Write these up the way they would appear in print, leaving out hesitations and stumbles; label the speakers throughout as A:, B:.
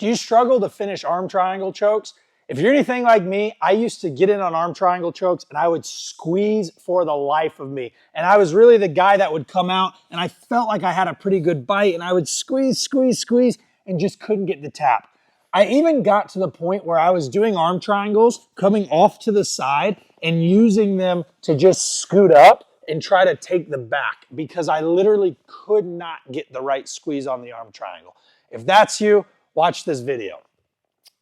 A: Do you struggle to finish arm triangle chokes? If you're anything like me, I used to get in on arm triangle chokes and I would squeeze for the life of me. And I was really the guy that would come out and I felt like I had a pretty good bite and I would squeeze and just couldn't get the tap. I even got to the point where I was doing arm triangles, coming off to the side and using them to just scoot up and try to take the back because I literally could not get the right squeeze on the arm triangle. If that's you, watch this video.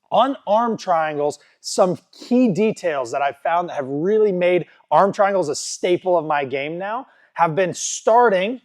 A: On arm triangles, some key details that I've found that have really made arm triangles a staple of my game now have been starting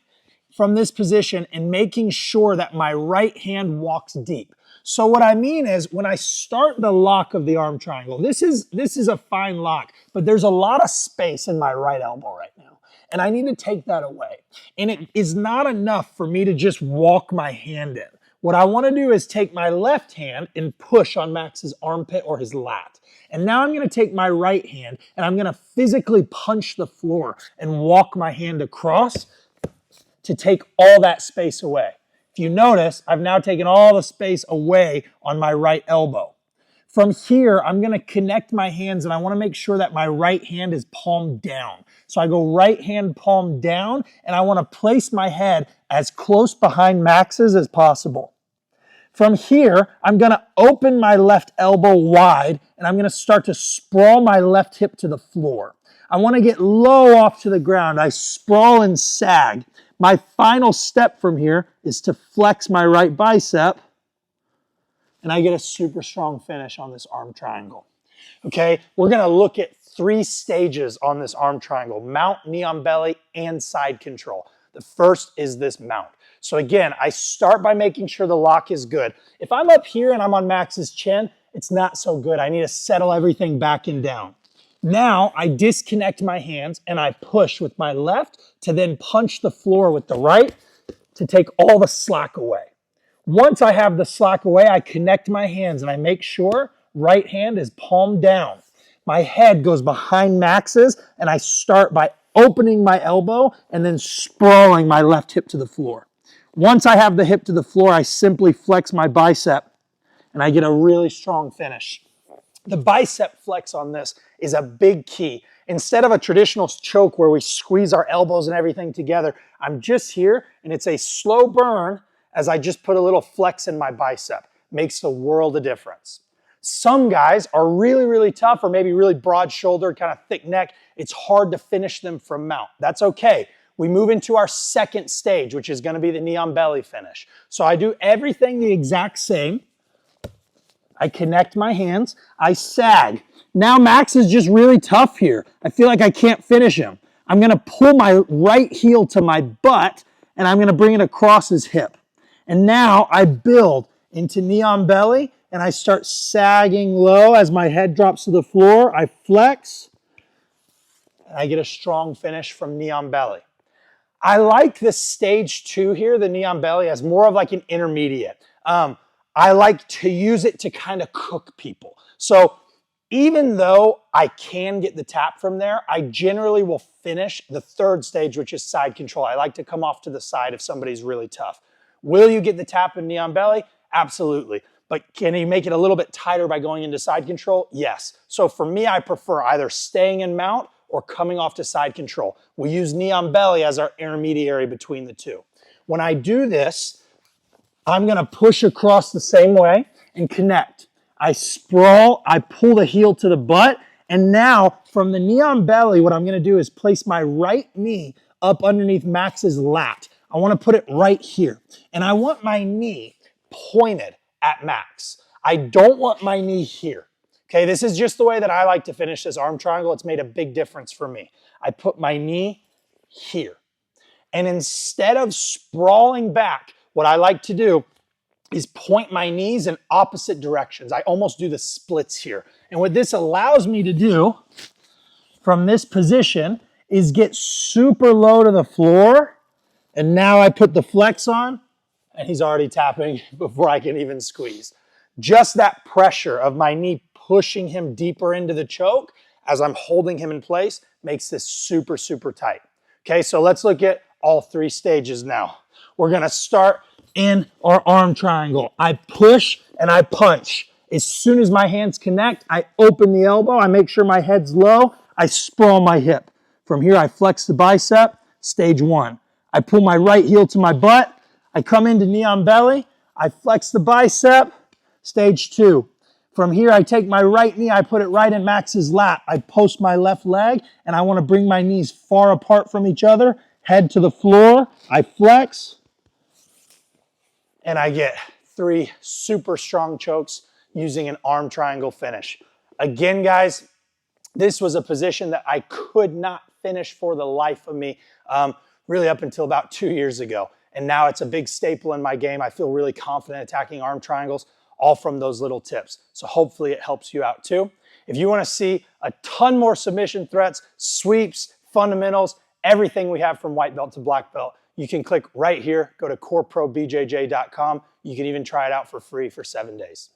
A: from this position and making sure that my right hand walks deep. So what I mean is when I start the lock of the arm triangle, this is a fine lock, but there's a lot of space in my right elbow right now. And I need to take that away. And it is not enough for me to just walk my hand in. What I want to do is take my left hand and push on Max's armpit or his lat. And now I'm going to take my right hand and I'm going to physically punch the floor and walk my hand across to take all that space away. If you notice, I've now taken all the space away on my right elbow. From here, I'm going to connect my hands and I want to make sure that my right hand is palm down. So I go right hand palm down and I want to place my head as close behind Max's as possible. From here, I'm going to open my left elbow wide and I'm going to start to sprawl my left hip to the floor. I want to get low off to the ground. I sprawl and sag. My final step from here is to flex my right bicep and I get a super strong finish on this arm triangle. Okay, we're going to look at 3 stages on this arm triangle: mount, knee on belly, and side control. The first is this mount. So again, I start by making sure the lock is good. If I'm up here and I'm on Max's chin, it's not so good. I need to settle everything back and down. Now I disconnect my hands and I push with my left to then punch the floor with the right to take all the slack away. Once I have the slack away, I connect my hands and I make sure right hand is palm down. My head goes behind Max's and I start by opening my elbow and then sprawling my left hip to the floor. Once I have the hip to the floor, I simply flex my bicep and I get a really strong finish. The bicep flex on this is a big key. Instead of a traditional choke where we squeeze our elbows and everything together, I'm just here and it's a slow burn as I just put a little flex in my bicep. Makes the world of difference. Some guys are really tough or maybe really broad-shouldered, kind of thick neck. It's hard to finish them from mount. That's okay. We move into our second stage, which is going to be the knee on belly finish. So I do everything the exact same. I connect my hands. I sag. Now Max is just really tough here. I feel like I can't finish him. I'm going to pull my right heel to my butt and I'm going to bring it across his hip. And now I build into knee on belly and I start sagging low as my head drops to the floor. I flex and I get a strong finish from knee on belly. I like this stage 2 here, the knee on belly, as more of like an intermediate. I like to use it to kind of cook people. So even though I can get the tap from there, I generally will finish the 3rd stage, which is side control. I like to come off to the side if somebody's really tough. Will you get the tap in knee on belly? Absolutely. But can you make it a little bit tighter by going into side control? Yes. So for me, I prefer either staying in mount or coming off to side control. We use knee on belly as our intermediary between the two. When I do this, I'm going to push across the same way and connect. I sprawl, I pull the heel to the butt, and now from the knee on belly, what I'm going to do is place my right knee up underneath Max's lat. I want to put it right here. And I want my knee pointed at Max. I don't want my knee here. Okay, this is just the way that I like to finish this arm triangle. It's made a big difference for me. I put my knee here. And instead of sprawling back, what I like to do is point my knees in opposite directions. I almost do the splits here. And what this allows me to do from this position is get super low to the floor. And now I put the flex on and he's already tapping before I can even squeeze. Just that pressure of my knee pushing him deeper into the choke as I'm holding him in place makes this super tight. Okay, so let's look at all 3 stages now. We're gonna start in our arm triangle. I push and I punch. As soon as my hands connect, I open the elbow. I make sure my head's low. I sprawl my hip. From here, I flex the bicep, stage 1. I pull my right heel to my butt. I come into knee on belly. I flex the bicep, stage 2. From here, I take my right knee, I put it right in Max's lap. I post my left leg, and I want to bring my knees far apart from each other, head to the floor. I flex, and I get 3 super strong chokes using an arm triangle finish. Again, guys, this was a position that I could not finish for the life of me, really up until about 2 years ago. And now it's a big staple in my game. I feel really confident attacking arm triangles, all from those little tips. So hopefully it helps you out too. If you want to see a ton more submission threats, sweeps, fundamentals, everything we have from white belt to black belt, you can click right here, go to coreprobjj.com. You can even try it out for free for 7 days.